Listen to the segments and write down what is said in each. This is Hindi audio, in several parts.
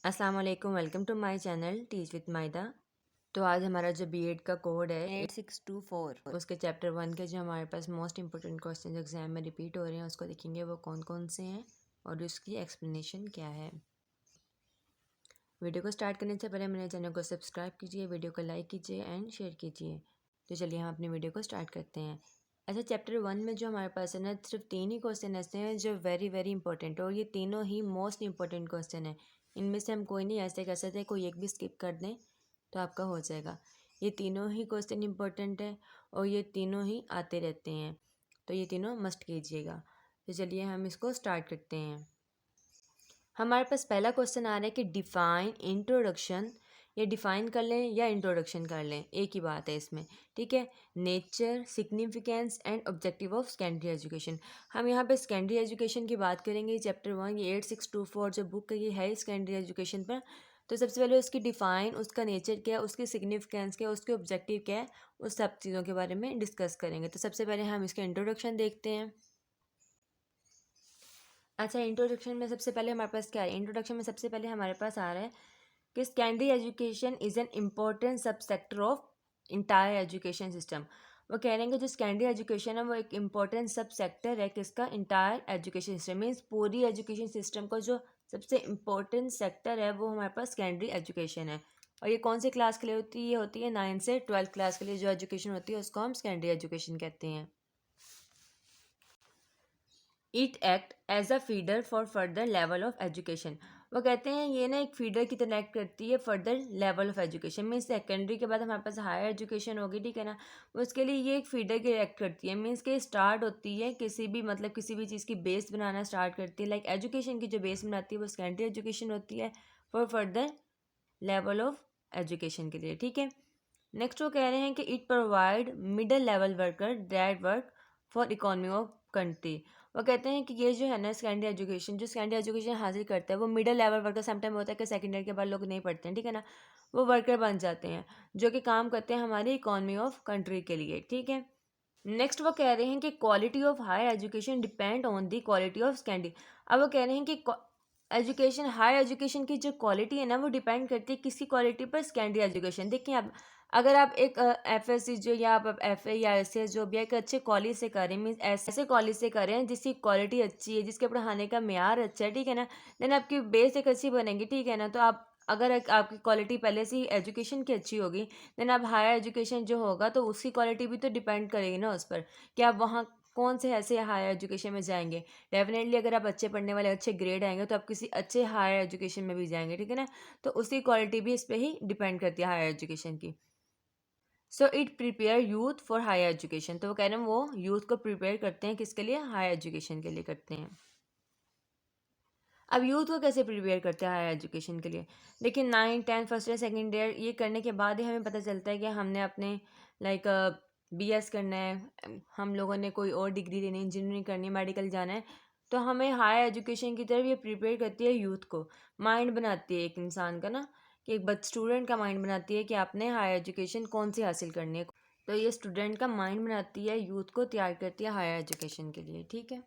अस्सलाम वालेकुम, welcome to my channel teach with Maida. तो आज हमारा जो बीएड का कोड है 8624, उसके चैप्टर 1 के जो हमारे पास मोस्ट इंपॉर्टेंट क्वेश्चन एग्जाम में रिपीट हो रहे हैं उसको देखेंगे वो कौन कौन से हैं और उसकी एक्सप्लेनेशन क्या है। वीडियो को स्टार्ट करने से पहले मेरे चैनल को सब्सक्राइब कीजिए, वीडियो को लाइक कीजिए एंड शेयर कीजिए। तो चलिए हम अपनी वीडियो को स्टार्ट करते हैं। अच्छा, चैप्टर 1 में जो हमारे पास है ना, सिर्फ 3 ही क्वेश्चन ऐसे हैं जो वेरी वेरी इंपॉर्टेंट है और ये तीनों ही मोस्ट इंपॉर्टेंट क्वेश्चन है। इनमें से हम कोई नहीं ऐसे कर सकते कोई एक भी स्किप कर दें तो आपका हो जाएगा। ये तीनों ही क्वेश्चन इंपॉर्टेंट है और ये तीनों ही आते रहते हैं, तो ये तीनों मस्ट कीजिएगा। तो चलिए हम इसको स्टार्ट करते हैं। हमारे पास पहला क्वेश्चन आ रहा है कि डिफाइन इंट्रोडक्शन, या डिफाइन कर लें या इंट्रोडक्शन कर लें, एक ही बात है इसमें। ठीक है, nature, significance and objective of secondary education. हम यहाँ पे सेकेंडरी एजुकेशन की बात करेंगे। चैप्टर 1 ये 8624 जो बुक है ये है सेकेंडरी एजुकेशन पर। तो सबसे पहले उसकी डिफ़ाइन, उसका नेचर क्या है, उसकी सिग्निफिकेंस क्या है, उसके ऑब्जेक्टिव क्या है, उस सब चीज़ों के बारे में डिस्कस करेंगे। तो सबसे पहले हम इसका इंट्रोडक्शन देखते हैं। अच्छा, इंट्रोडक्शन में सबसे पहले हमारे पास क्या है? इंट्रोडक्शन में सबसे पहले हमारे पास आ रहा है कि secondary education is an important sub sector of entire education system. वो कह रहे हैं कि जो सेकेंडरी एजुकेशन है वो एक इम्पोर्टेंट सब सेक्टर है किसका? Entire education system. मीन्स पूरी एजुकेशन सिस्टम का जो सबसे इम्पोर्टेंट सेक्टर है वो हमारे पास सेकेंडरी एजुकेशन है। और ये कौन सी क्लास के लिए होती है? ये होती है 9 से 12 क्लास के लिए जो एजुकेशन होती है उसको हम सेकेंडरी एजुकेशन कहते हैं। It act as a feeder for further level of education. वो कहते हैं ये ना एक फीडर की तरह एक्ट करती है further level of education. Means secondary के बाद हमारे पास हायर एजुकेशन होगी, ठीक है ना, उसके लिए ये एक फीडर की एक्ट करती है। मीन्स कि स्टार्ट होती है किसी भी किसी भी चीज़ की बेस बनाना स्टार्ट करती है। लाइक एजुकेशन की जो बेस बनाती है वो सेकेंडरी एजुकेशन होती है for further level of education के लिए। ठीक है, नेक्स्ट वो कह रहे हैं कि it provide middle level worker that work for economy of country. वो कहते हैं कि ये जो है ना सेकेंडरी एजुकेशन, जो सेकेंडरी एजुकेशन हासिल करता है वो मिडल लेवल वर्कर, समटाइम होता है कि सेकेंड ईयर के बाद लोग नहीं पढ़ते हैं, ठीक है ना, वो वर्कर बन जाते हैं जो कि काम करते हैं हमारी इकोनॉमी ऑफ कंट्री के लिए। ठीक है, नेक्स्ट वो कह रहे हैं कि quality of higher education depend on the quality of secondary. अब वो कह रहे हैं कि एजुकेशन, हायर एजुकेशन की जो क्वालिटी है ना वो डिपेंड करती है किसी क्वालिटी पर? Secondary education. देखिए आप, अगर आप एक एफएससी जो या आप एफए या एसएस जो भी है एक अच्छे कॉलेज से करें, मीन्स ऐसे कॉलेज से करें जिसकी क्वालिटी अच्छी है, जिसके पढ़ाने का मेयार अच्छा है, ठीक है ना, देन आपकी बेस एक अच्छी बनेगी। ठीक है ना, तो आप अगर आपकी क्वालिटी पहले से ही एजुकेशन की अच्छी होगी देन आप हायर एजुकेशन जो होगा तो उसकी क्वालिटी भी तो डिपेंड करेगी ना उस पर कि आप वहाँ कौन से ऐसे हायर एजुकेशन में जाएंगे। डेफिनेटली अगर आप अच्छे पढ़ने वाले, अच्छे ग्रेड आएंगे तो आप किसी अच्छे हायर एजुकेशन में भी जाएंगे, ठीक है ना, तो उसकी क्वालिटी भी इस पर ही डिपेंड करती है हायर एजुकेशन की। So it prepare youth for higher education. तो वो कह रहे हैं वो यूथ को प्रिपेयर करते हैं किसके लिए? हायर एजुकेशन के लिए करते हैं। अब यूथ को कैसे प्रिपेयर करते हैं हायर एजुकेशन के लिए? देखिए 9, 10 फर्स्ट ईयर सेकेंड ईयर ये करने के बाद ही हमें पता चलता है कि हमने अपने लाइक बीएस करना है, हम लोगों ने कोई और डिग्री लेनी, इंजीनियरिंग करनी, मेडिकल जाना है, तो हमें हायर एजुकेशन की तरफ ये प्रिपेयर करती है यूथ को, माइंड बनाती है एक इंसान का ना, कि एक स्टूडेंट का माइंड बनाती है कि आपने हायर एजुकेशन कौन सी हासिल करनी है। तो ये स्टूडेंट का माइंड बनाती है, यूथ को तैयार करती है हायर एजुकेशन के लिए। ठीक है,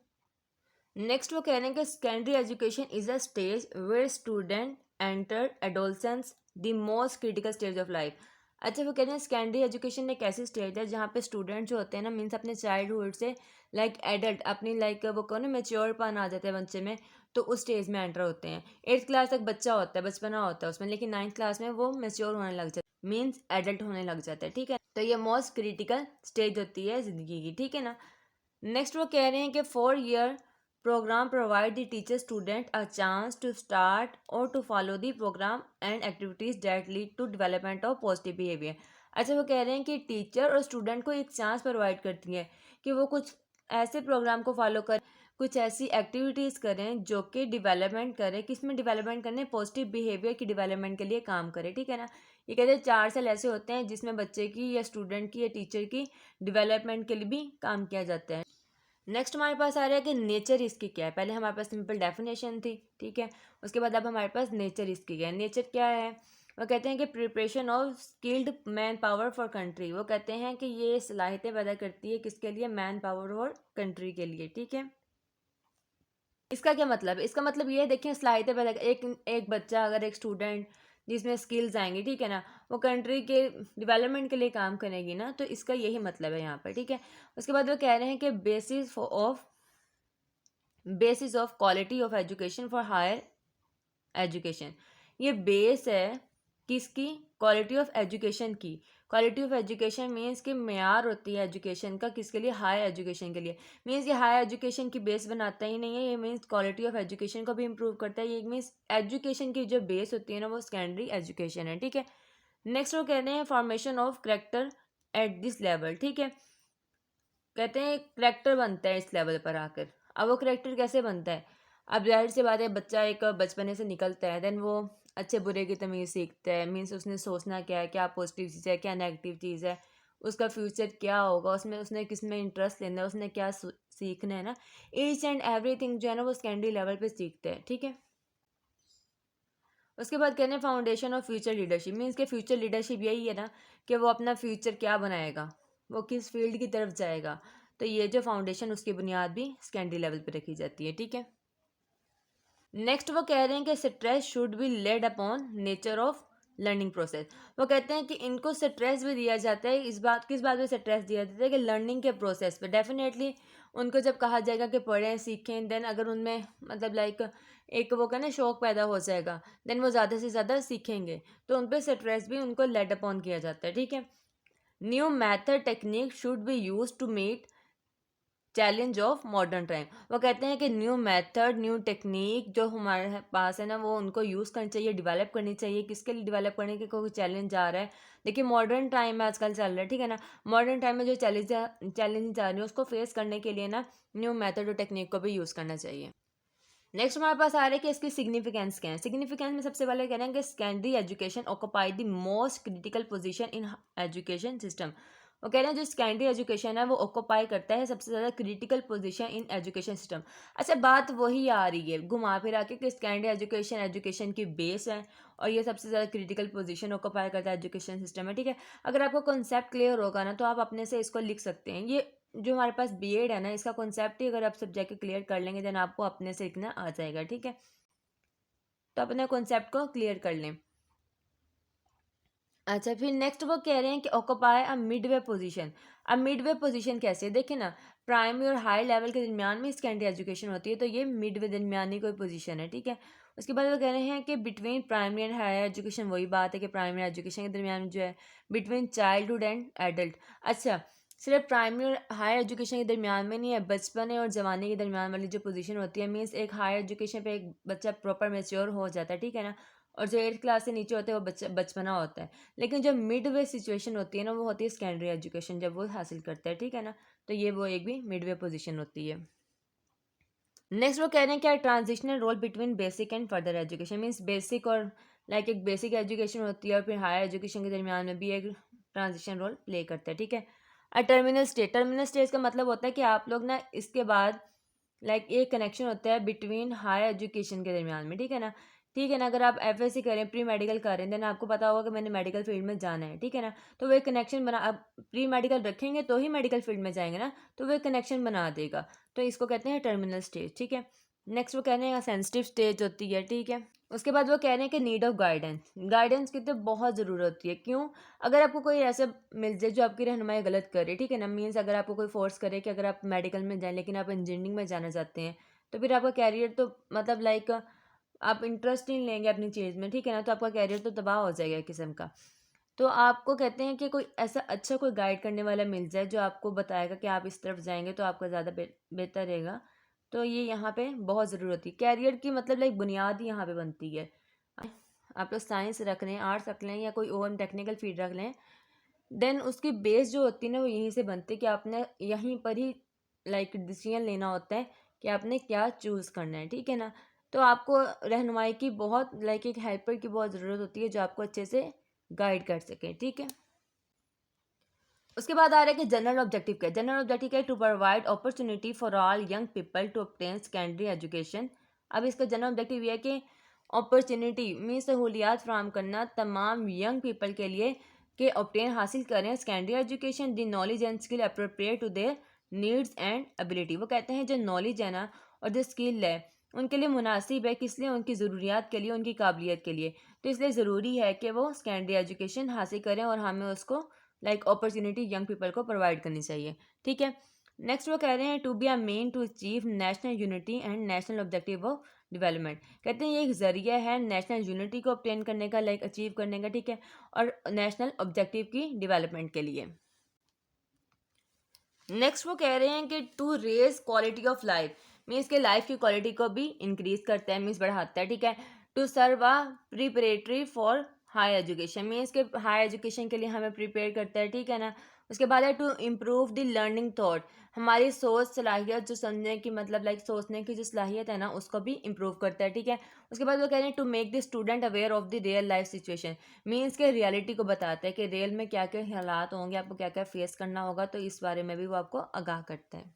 नेक्स्ट वो कह रहे हैं कि secondary education is a stage where student enter adolescence the most critical stage of life. अच्छा, वो कह रहे हैं सेकेंडरी एजुकेशन एक ऐसी स्टेज है जहाँ पे स्टूडेंट जो होते हैं ना, मीन्स अपने चाइल्डहुड से लाइक एडल्ट, अपनी लाइक वो कहो ना मेच्योर पन आ जाता है बच्चे में, तो उस स्टेज में एंटर होते हैं। 8th क्लास तक बच्चा होता है, बचपना होता है उसमें, लेकिन 9th क्लास में वो मेच्योर होने लग जाता है, मीन्स एडल्ट होने लग जाता है। ठीक है, तो ये मोस्ट क्रिटिकल स्टेज होती है ज़िंदगी की। ठीक है ना, नेक्स्ट वो कह रहे हैं कि 4 year program provide the teacher student a chance to start or to follow the program and activities that lead to development of positive behavior। अच्छा, वो कह रहे हैं कि टीचर और स्टूडेंट को एक चांस प्रोवाइड करती है कि वो कुछ ऐसे प्रोग्राम को फॉलो करें, कुछ ऐसी एक्टिविटीज़ करें जो कि डेवलपमेंट करें, किसमें डेवलपमेंट करने, पॉजिटिव बिहेवियर की डेवलपमेंट के लिए काम करें। ठीक है ना, ये कहते हैं 4 साल ऐसे होते हैं जिसमें बच्चे की या स्टूडेंट की या टीचर की डेवलपमेंट के लिए भी काम किया जाता है। नेक्स्ट हमारे पास आ रहा है कि नेचर इसकी क्या है। पहले हमारे पास सिंपल डेफिनेशन थी, ठीक है, उसके बाद अब हमारे पास नेचर इसकी क्या है। नेचर क्या है? वो कहते हैं कि preparation of skilled man power for country. वो कहते हैं कि ये सलाहियतें पैदा करती है किसके लिए? मैन पावर और कंट्री के लिए। ठीक है, इसका क्या मतलब है? इसका मतलब ये है, देखिए स्लाइड पे पहले एक एक बच्चा, अगर एक स्टूडेंट जिसमें स्किल्स आएंगी, ठीक है ना, वो कंट्री के डेवलपमेंट के लिए काम करेगी ना, तो इसका यही मतलब है यहाँ पर, ठीक है। उसके बाद वो कह रहे हैं कि basis of quality of education for higher education. ये बेस है किसकी? क्वालिटी ऑफ एजुकेशन की। क्वालिटी ऑफ एजुकेशन मीन्स कि मेयार होती है एजुकेशन का, किसके लिए? हायर एजुकेशन के लिए। मीन्स ये हायर एजुकेशन की बेस बनाता ही नहीं है, ये मीन्स क्वालिटी ऑफ एजुकेशन को भी इम्प्रूव करता है। ये मीन्स एजुकेशन की जो बेस होती है ना, वो सेकेंडरी एजुकेशन है, ठीक है। नेक्स्ट वो कह रहे हैं formation of character at this level, ठीक है। कहते हैं करेक्टर बनता है इस लेवल पर आकर। अब वो करेक्टर कैसे बनता है? अब ज़ाहिर सी बात है, बच्चा एक बचपने से निकलता है, देन वो अच्छे बुरे की तमीज़ सीखता है। मीन्स उसने सोचना क्या है, क्या पॉजिटिव चीज़ है, क्या नेगेटिव चीज़ है, उसका फ्यूचर क्या होगा, उसमें उसने किस में इंटरेस्ट लेना है, उसने क्या सीखना है ना, ईच एंड एवरीथिंग जो है ना, वो सेकेंडरी लेवल पे सीखते हैं, ठीक है। उसके बाद कहते हैं foundation of future leadership. Means के फ्यूचर लीडरशिप यही है ना, कि वो अपना फ्यूचर क्या बनाएगा, वो किस फील्ड की तरफ जाएगा। तो ये जो फाउंडेशन, उसकी बुनियाद भी सेकेंडरी लेवल पर रखी जाती है, ठीक है। नेक्स्ट वो कह रहे हैं कि stress should be lead upon nature of learning process. वो कहते हैं कि इनको स्ट्रेस भी दिया जाता है, इस बात किस बात पे स्ट्रेस दिया जाता है? कि लर्निंग के प्रोसेस पे। डेफिनेटली उनको जब कहा जाएगा कि पढ़ें सीखें, देन अगर उनमें मतलब लाइक एक वो कहना शौक पैदा हो जाएगा, देन वो ज़्यादा से ज़्यादा सीखेंगे, तो उन पर स्ट्रेस भी उनको लेड अपॉन किया जाता है, ठीक है। New method technique should be use to meet challenge of modern time. वो कहते हैं कि न्यू मेथड, न्यू टेक्निक जो हमारे पास है ना, वो उनको यूज़ करनी चाहिए, डेवलप करनी चाहिए। किसके लिए डेवलप करने के? कोई चैलेंज आ रहा है। देखिए मॉडर्न टाइम में आजकल चल रहा है, ठीक है ना। मॉडर्न टाइम में जो चैलेंज आ रही है, उसको फेस करने के लिए ना न्यू मेथड और टेक्निक को भी यूज़ करना चाहिए। नेक्स्ट हमारे पास आ रहा है कि इसकी सिग्निफिकेंस क्या है। सिग्निफिकेंस में सबसे पहले कह रहे हैं कि secondary education occupy the most critical position in education system. वो कह रहे हैं जो सेकेंडरी एजुकेशन है वो ऑक्यूपाई करता है सबसे ज़्यादा critical position in education system. अच्छा, बात वही आ रही है घुमा फिरा के कि सेकेंडरी एजुकेशन एजुकेशन की बेस है, और ये सबसे ज़्यादा क्रिटिकल पोजीशन ऑक्यूपाई करता है एजुकेशन सिस्टम में, ठीक है। अगर आपको कॉन्सेप्ट क्लियर होगा ना, तो आप अपने से इसको लिख सकते हैं। ये जो हमारे पास बीएड है ना, इसका कॉन्सेप्ट ही अगर आप सब्जेक्ट क्लियर कर लेंगे, देन आपको अपने से लिखना आ जाएगा, ठीक है। तो अपने कॉन्सेप्ट को क्लियर कर लें। अच्छा, फिर नेक्स्ट वो कह रहे हैं कि ऑक्यूपाई अ मिडवे पोजीशन। अब मिडवे पोजीशन कैसे? देखिए ना, प्राइमरी और हाई लेवल के दरमियान में सेकेंडरी एजुकेशन होती है, तो ये मिडवे दरमियानी कोई पोजीशन है, ठीक है। उसके बाद वो कह रहे हैं कि between primary and higher education, वही बात है कि प्राइमरी एजुकेशन के दरमियान जो है बिटवीन चाइल्डहुड एंड एडल्ट। अच्छा, सिर्फ प्राइमरी और हायर एजुकेशन के दरमियान में नहीं है, बचपने और जवानी के दरमियान वाली जो पोजीशन होती है, मीन्स एक हायर एजुकेशन पे एक बच्चा प्रॉपर मेच्योर हो जाता है, ठीक है ना। और जो 8th क्लास से नीचे होते हैं वो बच्चा बचपना होता है। लेकिन जो मिड वे सिचुएशन होती है ना, वो होती है सेकेंडरी एजुकेशन, जब वो हासिल करता है, ठीक है ना। तो ये वो एक भी मिड वे पोजिशन होती है। नेक्स्ट वो कह रहे हैं क्या transitional role between basic and further education. Means basic और लाइक एक बेसिक एजुकेशन होती है, और फिर हायर एजुकेशन के दरमियान में भी एक ट्रांजिशन रोल प्ले करता है, ठीक है। Terminal stage. टर्मिनल स्टेज का मतलब होता है कि आप लोग ना इसके बाद लाइक एक कनेक्शन होता है बिटवीन हायर एजुकेशन के दरमियान में, ठीक है ना। ठीक है ना, अगर आप एफएससी करें, प्री मेडिकल करें, देन आपको पता होगा कि मैंने मेडिकल फील्ड में जाना है, ठीक है ना। तो वो एक कनेक्शन बना, आप प्री मेडिकल रखेंगे तो ही मेडिकल फील्ड में जाएंगे ना, तो वो एक कनेक्शन बना देगा। तो इसको कहते हैं टर्मिनल स्टेज, ठीक है। नेक्स्ट वो कह रहे हैं सेंसिटिव स्टेज होती है, ठीक है। उसके बाद वो कह रहे हैं कि नीड ऑफ गाइडेंस। गाइडेंस की तो बहुत ज़रूरत होती है। क्यों? अगर आपको कोई ऐसा मिल जाए जो आपकी रहनुमाई गलत करे, ठीक है ना। मीन्स अगर आपको कोई फोर्स करे कि अगर आप मेडिकल में जाएं लेकिन आप इंजीनियरिंग में जाना चाहते हैं, तो फिर आपका कैरियर तो मतलब लाइक आप इंटरेस्ट ही नहीं लेंगे अपनी चीज़ में, ठीक है ना। तो आपका कैरियर तो तबाह हो जाएगा एक किस्म का। तो आपको कहते हैं कि कोई ऐसा अच्छा कोई गाइड करने वाला मिल जाए जो आपको बताएगा कि आप इस तरफ जाएंगे तो आपका ज़्यादा बेहतर रहेगा। तो ये यहाँ पे बहुत ज़रूरी होती है। कैरियर की मतलब लाइक बुनियाद ही यहाँ पे बनती है। आप लोग साइंस रख लें, आर्ट्स रख लें, या कोई और टेक्निकल फील्ड रख लें, देन उसकी बेस जो होती है ना, वो यहीं से बनती है कि आपने यहीं पर ही लाइक डिसीजन लेना होता है कि आपने क्या चूज़ करना है, ठीक है ना। तो आपको रहनुमाई की बहुत लाइक एक हेल्पर की बहुत ज़रूरत होती है जो आपको अच्छे से गाइड कर सके, ठीक है। उसके बाद आ रहा है कि जनरल ऑब्जेक्टिव क्या है। जनरल ऑब्जेक्टिव क्या है? To provide opportunity for all young people to obtain secondary education. अब इसका जनरल ऑब्जेक्टिव ये है कि अपॉर्चुनिटी मीन सहूलियात फ्राहम करना तमाम यंग पीपल के लिए कि ऑब्टेन हासिल करें secondary education the knowledge and skill appropriate to their needs and ability. वो कहते हैं जो नॉलेज है ना और जो स्किल है उनके लिए मुनासिब है, किस लिए, उनकी ज़रूरियात के लिए, उनकी काबिलियत के लिए। तो इसलिए ज़रूरी है कि वो सेकेंडरी एजुकेशन हासिल करें और हमें उसको अपॉर्चुनिटी यंग पीपल को प्रोवाइड करनी चाहिए। ठीक है। नेक्स्ट वो कह रहे हैं to be a mean to achieve national unity and national objective of development. कहते हैं ये एक ज़रिया है नेशनल यूनिटी को ऑब्टेन करने का, अचीव करने का। ठीक है। और नेशनल ऑब्जेक्टिव की डेवलपमेंट के लिए। नेक्स्ट वो कह रहे हैं कि to raise quality of life, means के लाइफ की क्वालिटी को भी इंक्रीज करता है, मीन्स बढ़ाता है। ठीक है। To serve a preparatory for high education, means के हाई एजुकेशन के लिए हमें प्रिपेयर करता है। ठीक है ना। उसके बाद है to improve the learning thought, हमारी सोच सलाहियत जो समझने की सोचने की जो सलाहियत है ना उसको भी इम्प्रूव करता है। ठीक है। उसके बाद वो कह रहे हैं to make the student aware of the real life situation, means के रियलिटी को बताता है कि रियल में क्या क्या हालात होंगे, आपको क्या क्या फेस करना होगा, तो इस बारे में भी वो आपको आगाह करता है।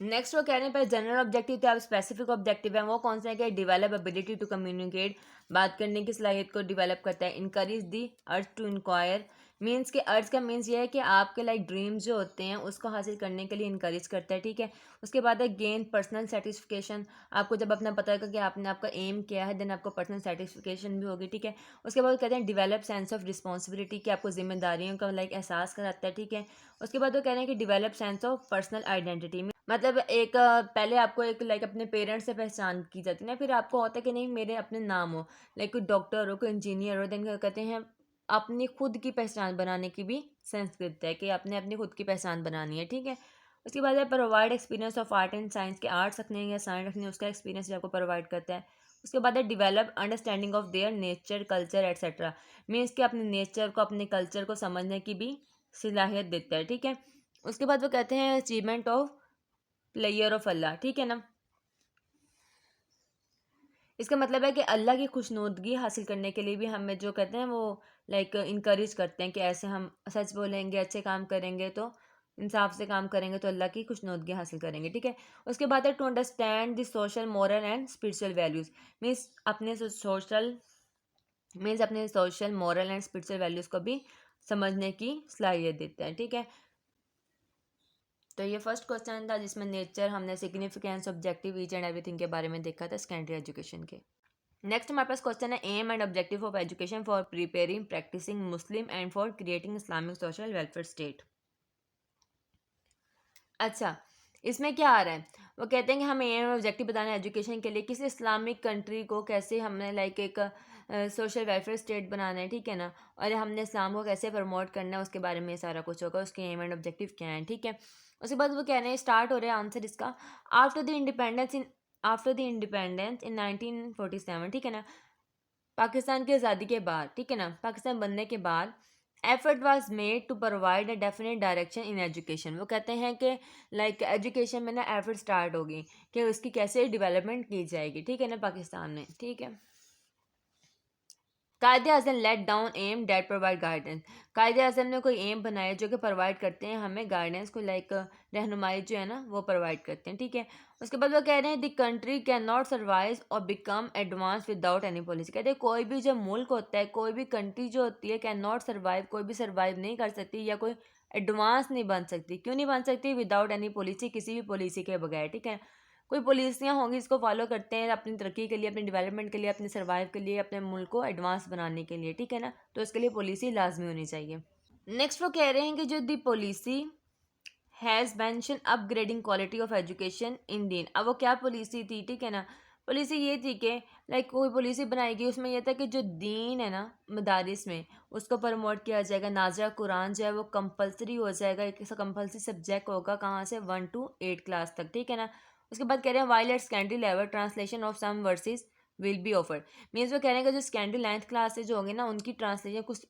नेक्स्ट वो कह रहे हैं पर जनरल ऑब्जेक्टिव थे, आप स्पेसिफिक ऑब्जेक्टिव है वो कौन सा है कि डेवलप एबिलिटी टू कम्युनिकेट, बात करने की सलाहियत को डेवलप करता है। Encourage the urge to inquire, means के अर्ज का मीन्स ये है कि आपके ड्रीम्स जो होते हैं उसको हासिल करने के लिए इनकरेज करता है। ठीक है। उसके बाद है गेन पर्सनल सेटिस्फिकेशन, आपको जब अपना पता है कि आपने आपका एम क्या है देन आपको पर्सनल सेटिस्फिकेशन भी होगी। ठीक है। उसके बाद कहते हैं डिवेलप सेंस ऑफ रिस्पॉन्सिबिलिटी, कि आपको जिम्मेदारियों का एहसास कराता है। ठीक है। उसके बाद वो कह रहे हैं कि develop sense of personal identity, एक पहले आपको एक अपने पेरेंट्स से पहचान की जाती है ना, फिर आपको होता है कि नहीं मेरे अपने नाम हो, कोई डॉक्टर हो, कोई इंजीनियर हो, देन क्या कहते हैं अपनी खुद की पहचान बनाने की भी सेंस देता है कि आपने अपनी खुद की पहचान बनानी है। ठीक है। उसके बाद है provide experience of art and science, के आर्ट्स रखने हैं या साइंस रखने हैं उसका एक्सपीरियंस जो आपको प्रोवाइड करता है। उसके बाद है develop understanding of their nature culture etcetera, means कि अपने नेचर को अपने कल्चर को समझने की भी सलाहियत देता है। ठीक है। उसके बाद वो कहते हैं अचीवमेंट ऑफ प्लेयर ऑफ अल्लाह। ठीक है ना। इसका मतलब है कि अल्लाह की खुशनुदगी हासिल करने के लिए भी हमें जो कहते हैं वो इंकरेज करते हैं कि ऐसे हम सच बोलेंगे, अच्छे काम करेंगे, तो इंसाफ से काम करेंगे तो अल्लाह की खुशनुदगी हासिल करेंगे। ठीक है। उसके बाद है to understand the social moral and spiritual values, means अपने social moral and spiritual values को भी समझने की सलाहियत देता है। ठीक है। तो ये फर्स्ट क्वेश्चन था जिसमें नेचर, हमने significance, objective, each and everything के बारे में देखा था सेकेंडरी एजुकेशन के। नेक्स्ट हमारे पास क्वेश्चन है aim and objective of education for preparing practising Muslim and for creating Islamic social welfare state. अच्छा, इसमें क्या आ रहा है, वो कहते हैं कि हमें एम ऑब्जेक्टिव बताना है एजुकेशन के लिए किसी इस्लामिक कंट्री को कैसे हमने एक सोशल वेलफेयर स्टेट बनाना है। ठीक है ना। और हमने इस्लाम को कैसे प्रमोट करना है उसके बारे में सारा कुछ होगा, उसके एम एंड ऑब्जेक्टिव क्या हैं। ठीक है। उसके बाद वो कह रहे हैं स्टार्ट हो रहे हैं आंसर इसका, आफ्टर द इंडिपेंडेंस इन 1947। ठीक है ना। पाकिस्तान की आज़ादी के बाद, ठीक है ना, पाकिस्तान बनने के बाद effort was made to provide a definite direction in education. वो कहते हैं कि एजुकेशन में ना एफर्ट स्टार्ट होगी कि उसकी कैसे डेवलपमेंट की जाएगी। ठीक है ना, पाकिस्तान में। ठीक है। Quaid e Azam laid down aim that provide guidance, Quaid e Azam ने कोई एम बनाए जो कि प्रोवाइड करते हैं हमें गाइडेंस को, रहनुमाई जो है ना वो प्रोवाइड करते हैं। ठीक है। उसके बाद वो कह रहे हैं the country cannot survive और become advance without any policy. कहते हैं कोई भी जो मुल्क होता है, कोई भी कंट्री जो होती है, कैन नॉट सर्वाइव, कोई भी सर्वाइव नहीं कर सकती या कोई एडवांस नहीं बन सकती। क्यों नहीं बन सकती? विदाउट एनी पॉलिसी, किसी भी पॉलिसी के बगैर। ठीक है। कोई पॉलिसियाँ होंगी इसको फॉलो करते हैं अपनी तरक्की के लिए, अपनी डेवलपमेंट के लिए, अपने सर्वाइव के लिए, अपने मुल्क को एडवांस बनाने के लिए। ठीक है ना। तो इसके लिए पॉलिसी लाजमी होनी चाहिए। नेक्स्ट वो कह रहे हैं कि जो दी policy has mention upgrading quality of education in दीन। अब वो क्या पॉलिसी थी? ठीक है ना। पॉलिसी ये थी कि कोई पॉलिसी बनाई गई, उसमें यह था कि जो दीन है ना मदारिस में उसको प्रमोट किया जाएगा। नाज़िरा कुरान जो है वो कंपलसरी हो जाएगा, एक कंपलसरी सब्जेक्ट होगा, कहाँ से 1 to 8 क्लास तक। ठीक है ना। उसके बाद कह रहे हैं while at secondary level translation of some verses will be offered, means वो कह रहे हैं कि जो सेकेंडरी 9th क्लास से जो होंगे ना उनकी ट्रांसलेशन कुछ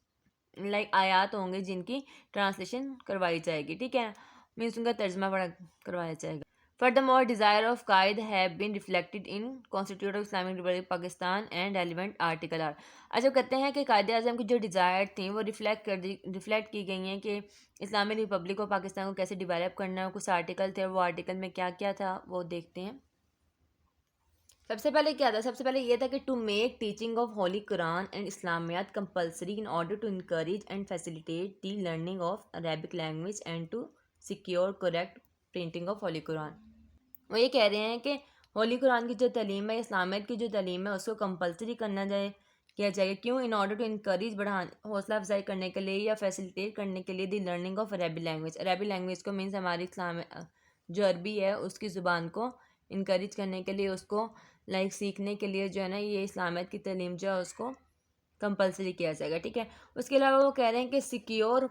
आयात होंगे जिनकी ट्रांसलेशन करवाई जाएगी। ठीक है। मीन्स उनका तर्जमा पढ़ा करवाया जाएगा। Furthermore, desire of Qaid have been reflected in Constitution of Islamic Republic Pakistan and relevant article are। अच्छा, कहते हैं कि कायदे आज़म की जो डिज़ायर थी वो रिफ्लेक्ट की गई हैं कि इस्लामिक रिपब्लिक को, पाकिस्तान को कैसे डेवलप करना है। कुछ आर्टिकल थे, वो आर्टिकल में क्या क्या था वो देखते हैं। सबसे पहले क्या था? सबसे पहले ये था कि to make teaching of holy Quran and Islamiyat compulsory in order to encourage and facilitate the learning of Arabic language and to secure correct printing of holy Quran. वो ये कह रहे हैं कि होली कुरान की जो तालीम है, इस्लामियत की जो तालीम है, उसको कंपलसरी करना जाए किया जाएगा। क्यों? इन ऑर्डर टू इनकरेज हौसला अफजाई करने के लिए या फैसिलिटेट करने के लिए दी लर्निंग ऑफ अरबी लैंग्वेज। अरबी लैंग्वेज को मीन्स हमारी इस्लाम जो अरबी है उसकी ज़ुबान को इनकरेज करने के लिए, उसको लाइक सीखने के लिए जो है ना, ये इस्लामियत की तालीम जो है उसको कंपलसरी किया जाएगा। ठीक है। उसके अलावा वो कह रहे हैं कि सिक्योर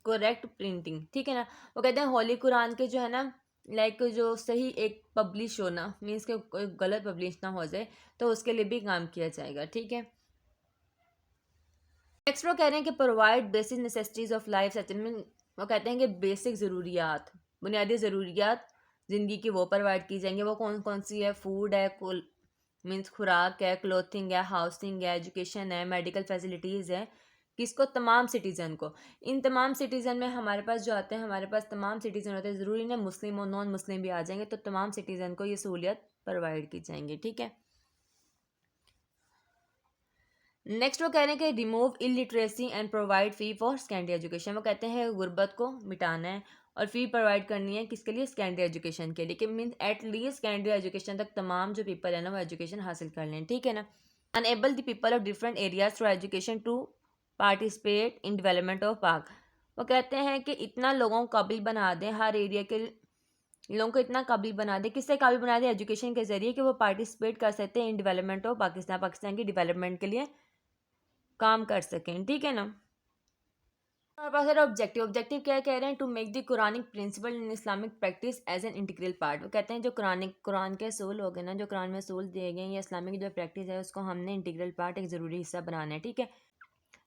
करेक्ट प्रिंटिंग। ठीक है ना। वो कहते हैं होली कुरान के जो है ना, लाइक जो सही एक पब्लिश होना, मीन्स के कोई गलत पब्लिश ना हो जाए, तो उसके लिए भी काम किया जाएगा। ठीक है। नेक्स्ट वो कह रहे हैं कि provide basic necessities of life settlement. वो कहते हैं कि बेसिक ज़रूरियात, बुनियादी ज़रूरियात ज़िंदगी की वो प्रोवाइड की जाएंगी। वो कौन कौन सी है? फूड है, कुल मीन्स खुराक है, क्लोथिंग है, हाउसिंग है, एजुकेशन है, मेडिकल फैसिलिटीज़ है। किसको? तमाम सिटीज़न को। इन तमाम सिटीज़न में हमारे पास जो आते हैं, हमारे पास तमाम सिटीज़न होते हैं, ज़रूरी नहीं मुस्लिम और नॉन मुस्लिम भी आ जाएंगे, तो तमाम सिटीज़न को ये सहूलियत प्रोवाइड की जाएंगी। ठीक है। नेक्स्ट वो कह रहे हैं कि remove illiteracy and provide fee for secondary education. वो कहते हैं गुर्बत को मिटाना है और फ़ी प्रोवाइड करनी है किसके लिए? सेकेंडरी एजुकेशन के लिए, कि means at least secondary education तक तमाम जो पीपल है ना वो एजुकेशन हासिल कर लें। ठीक है ना। Enable the people of different areas through education to participate in development of park. वो कहते हैं कि इतना लोगों को काबिल बना दें, हर एरिया के लोगों को इतना काबिल बना दें। किससे काबिल बना दें? एजुकेशन के ज़रिए, कि वो पार्टिसिपेट कर सकते हैं इन डेवलपमेंट ऑफ पाकिस्तान, पाकिस्तान की डेवलपमेंट के लिए काम कर सकें। ठीक है ना। हमारे पास है ऑब्जेक्टिव। ऑब्जेक्टिव क्या कह रहे हैं? To make the Quranic principle in Islamic practice as an integral part. वो कहते हैं जो कुरान के असूल हो गए ना, जो कुरान में असूल दिए गए हैं, या इस्लामिक जो प्रैक्टिस है उसको हमने इंटीग्रल पार्ट, एक ज़रूरी हिस्सा बनाना है। ठीक है।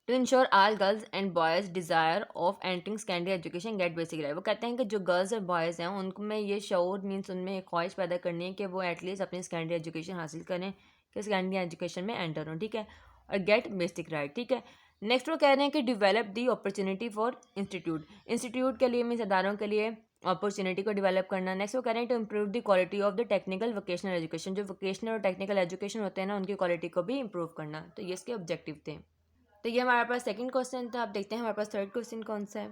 To ensure all girls and boys desire of entering secondary education get basic right. वो कहते हैं कि जो गर्ल्स और बॉयज़ हैं उनमें ये शऊर मीन्स उनमें एक ख्वाहिश पैदा करनी है कि वो एटलीस्ट अपनी सेकेंडरी एजुकेशन हासिल करें, कि सेकेंडरी एजुकेशन में एंटर हों। ठीक है। और गेट बेसिक राइट। ठीक है। नेक्स्ट वो कह रहे हैं कि develop the opportunity for institute के लिए, मीन्स इदारों के लिए अपॉर्चुनिटी को डेवलप करना। नेक्स्ट वो कह रहे हैं to improve the quality of the technical vocational education. जो वोकेशनल और टेक्निकल एजुकेशन होते हैं ना, उनकी क्वालिटी को भी इम्प्रूव करना। तो ये इसके ऑब्जेक्टिव थे। तो ये हमारे पास सेकंड क्वेश्चन था। आप देखते हैं हमारे पास थर्ड क्वेश्चन कौन सा है।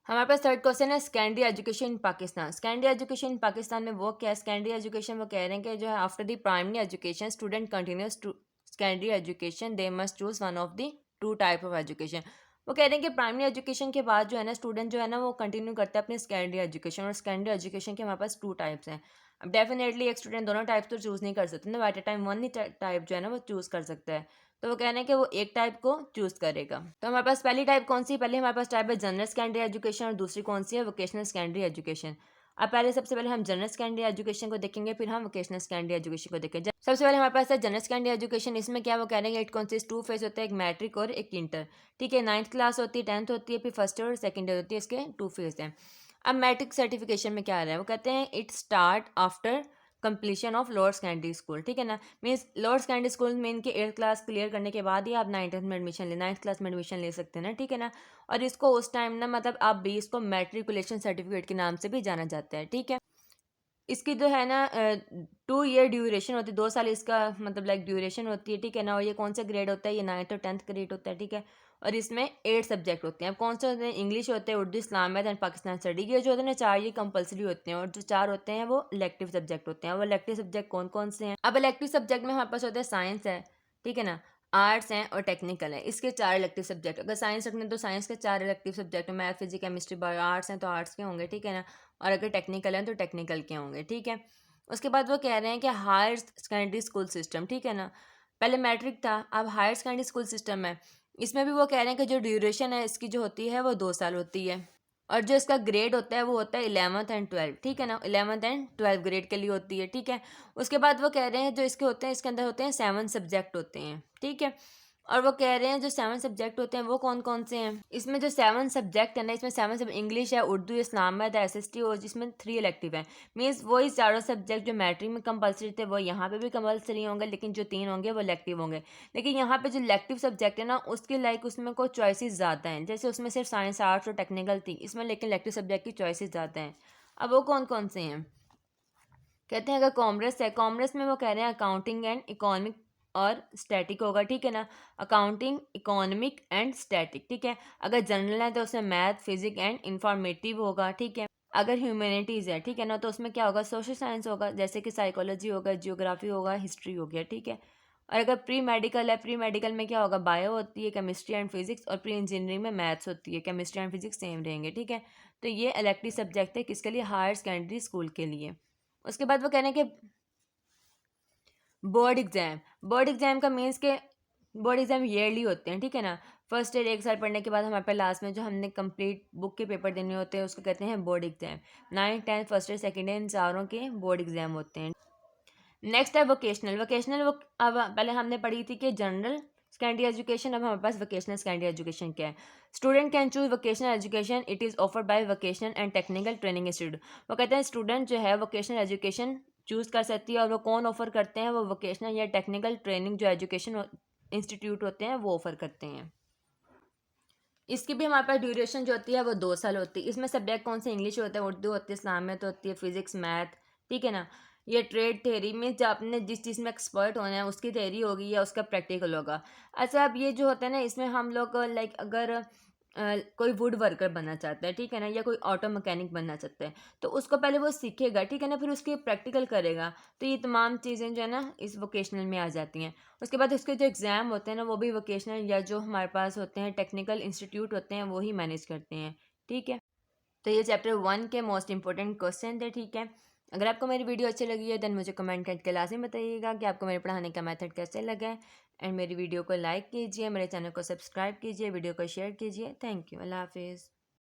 हमारे पास थर्ड क्वेश्चन है secondary education in Pakistan. Secondary education in Pakistan में वो क्या है? सेकेंडरी एजुकेशन वो कह रहे हैं कि जो है after the primary education student continues to secondary education they must choose one of the two type of education. वो कह रहे हैं कि प्राइमरी एजुकेशन के बाद जो है ना स्टूडेंट जो है ना वो कंटिन्यू करता है अपनी सेकेंडरी एजुकेशन, और सेकेंडरी एजुकेशन के हमारे पास टू टाइप्स हैं। अब डेफिनेटली एक स्टूडेंट दोनों टाइप तो चूज़ नहीं कर सकते ना, एट ए टाइम वन ही टाइप जो है ना वो चूज़ कर सकता है। तो वो कह रहे हैं कि वो एक टाइप को चूज़ करेगा। तो हमारे पास पहली टाइप कौन सी? पहले हमारे पास टाइप है जनरल सेकेंडरी एजुकेशन, और दूसरी कौन सी है? Vocational secondary education. अब पहले सबसे पहले हम जनरल सेकेंडरी एजुकेशन को देखेंगे, फिर हम वोकेशनल सेकेंडरी एजुकेशन को देखेंगे। सबसे पहले हमारे पास है जनरल सेकेंडरी एजुकेशन। इसमें क्या वो कह रहे हैं इट कॉन्सिस्ट टू फेज होता है, एक मैट्रिक और एक इंटर। ठीक है। 9th क्लास होती है, 10th होती है, फिर फर्स्ट ईयर और सेकेंड ईयर होती है। इसके टू फेज हैं। अब मैट्रिक सर्टिफिकेशन में क्या आ रहा है? वो कहते हैं it start after completion of lower secondary school. ठीक है ना। मीन्स लोअर सेकेंडरी स्कूल में इनके 8th क्लास क्लियर करने के बाद ही आप 9th में एडमिशन ले 9th क्लास में एडमिशन ले सकते हैं ना। ठीक है ना। और इसको उस टाइम ना मतलब आप भी इसको मैट्रिकुलेशन सर्टिफिकेट के नाम से भी जाना जाता है। ठीक है। इसकी जो है ना 2 ईयर ड्यूरेशन होती है, 2 साल इसका मतलब लाइक ड्यूरेशन होती है। ठीक है ना। और ये कौन सा ग्रेड होता है? ये 9th और 10th ग्रेड होता है। ठीक है। और इसमें 8 सब्जेक्ट होते हैं। अब कौन से होते हैं? इंग्लिश होते हैं, उर्दू, इस्लाम, मैथ एंड पाकिस्तान स्टडी। ये जो होते हैं ना 4 ये कंपलसरी होते हैं, और जो 4 होते हैं वो इलेक्टिव सब्जेक्ट होते हैं। वो इलेक्टिव सब्जेक्ट कौन कौन से हैं? अब इलेक्टिव सब्जेक्ट में हमारे पास होता है साइंस है, ठीक है ना, आर्ट्स हैं और टेक्निकल है। इसके 4 इलेक्टिव सब्जेक्ट। अगर साइंस रखने तो साइंस के 4 elective subject, math, physics, chemistry, bio. Arts हैं तो आर्ट्स के होंगे। ठीक है ना। और अगर टेक्निकल हैं तो टेक्निकल के होंगे। ठीक है। उसके बाद वो कह रहे हैं कि हायर सेकेंडरी स्कूल सिस्टम। ठीक है ना। पहले मैट्रिक था, अब हायर सेकेंडरी स्कूल सिस्टम है। इसमें भी वो कह रहे हैं कि जो ड्यूरेशन है इसकी जो होती है वो 2 साल होती है, और जो इसका ग्रेड होता है वो होता है 11th एंड 12th। ठीक है ना। 11th एंड 12th ग्रेड के लिए होती है। ठीक है। उसके बाद वो कह रहे हैं जो इसके होते हैं, इसके अंदर होते हैं 7 सब्जेक्ट होते हैं। ठीक है। और वो कह रहे हैं जो 7 सब्जेक्ट होते हैं वो कौन कौन से हैं? इसमें जो 7 सब्जेक्ट है ना, इसमें 7 सब इंग्लिश है, उर्दू, इस्लाम, मैथ, एसएसटी, और जिसमें 3 इलेक्टिव हैं। मीन्स वही चारों सब्जेक्ट जो मैट्रिक में कंपलसरी थे वो यहाँ पे भी कंपलसरी होंगे, लेकिन जो 3 होंगे वो इलेक्टिव होंगे। लेकिन यहाँ पे जो इलेक्टिव सब्जेक्ट है ना उसकी लाइक उसमें कोई चॉइसेस ज़्यादा हैं। जैसे उसमें सिर्फ साइंस, आर्ट्स और टेक्निकल थी, इसमें लेकिन इलेक्टिव सब्जेक्ट की चॉइसेस ज़्यादा हैं। अब वो कौन कौन से हैं? कहते हैं अगर कॉमर्स है, कॉमर्स में वो कह रहे हैं अकाउंटिंग एंड इकोनॉमिक और स्टैटिक होगा। ठीक है ना। Accounting, economic and static. ठीक है। अगर जनरल है तो उसमें मैथ, फिजिक्स एंड इंफॉर्मेटिव होगा। ठीक है। अगर ह्यूमैनिटीज़ है, ठीक है ना, तो उसमें क्या होगा, सोशल साइंस होगा, जैसे कि साइकोलॉजी होगा, जियोग्राफी होगा, हिस्ट्री हो गया, ठीक है। और अगर प्री मेडिकल है, प्री मेडिकल में क्या होगा, बायो होती है, केमिस्ट्री एंड फिजिक्स, और प्री इंजीनियरिंग में मैथ्स होती है, केमिस्ट्री एंड फिजिक्स सेम रहेंगे, ठीक है। तो ये इलेक्टिव सब्जेक्ट है किसके लिए, हायर सेकेंडरी स्कूल के लिए। उसके बाद वो कहने के बोर्ड एग्जाम, बोर्ड एग्जाम का मीन्स के बोर्ड एग्जाम ईयरली होते हैं, ठीक है ना। फर्स्ट ईयर 1 साल पढ़ने के बाद हमारे पास लास्ट में जो हमने कंप्लीट बुक के पेपर देने होते हैं उसको कहते हैं board exam. 9th 10th first year second year in चारों के बोर्ड एग्जाम होते हैं। नेक्स्ट है वोकेशनल, वोकेशनल वो अब पहले हमने पढ़ी थी कि जनरल सेकेंडरी एजुकेशन, अब हमारे पास वोकेशनल सेकेंडरी एजुकेशन क्या है। Student can choose vocational education, it is offered by vocational and technical training institute. वो कहते हैं स्टूडेंट जो है वोकेशनल एजुकेशन चूज़ कर सकती है, और वो कौन ऑफर करते हैं, वो वोकेशनल या टेक्निकल ट्रेनिंग जो एजुकेशन इंस्टीट्यूट होते हैं वो ऑफर करते हैं। इसकी भी हमारे पास ड्यूरेशन जो होती है वो 2 साल होती है। इसमें सब्जेक्ट कौन से, इंग्लिश होता है, उर्दू होती है, इस्लामियत होती है, फिजिक्स, मैथ, ठीक है ना। ये ट्रेड थेरी में जो आपने जिस चीज़ में एक्सपर्ट होना है उसकी थेरी होगी या उसका प्रैक्टिकल होगा। अच्छा, अब ये जो होता है ना, इसमें हम लोग लाइक अगर कोई वुड वर्कर बनना चाहता है, ठीक है ना, या कोई ऑटो मैकेनिक बनना चाहता है, तो उसको पहले वो सीखेगा, ठीक है ना, फिर उसकी प्रैक्टिकल करेगा। तो ये तमाम चीज़ें जो है ना इस वोकेशनल में आ जाती हैं। उसके बाद उसके जो एग्ज़ाम होते हैं ना वो भी वोकेशनल या जो हमारे पास होते हैं टेक्निकल इंस्टीट्यूट होते हैं वो ही मैनेज करते हैं, ठीक है। तो ये चैप्टर 1 के मोस्ट इंपॉर्टेंट क्वेश्चन थे, ठीक है। अगर आपको मेरी वीडियो अच्छी लगी है देन मुझे कमेंट करके लाजमी बताइएगा कि आपको मेरे पढ़ाने का मेथड कैसे लगा है। एंड मेरी वीडियो को लाइक कीजिए, मेरे चैनल को सब्सक्राइब कीजिए, वीडियो को शेयर कीजिए। थैंक यू, अल्लाह हाफिज़।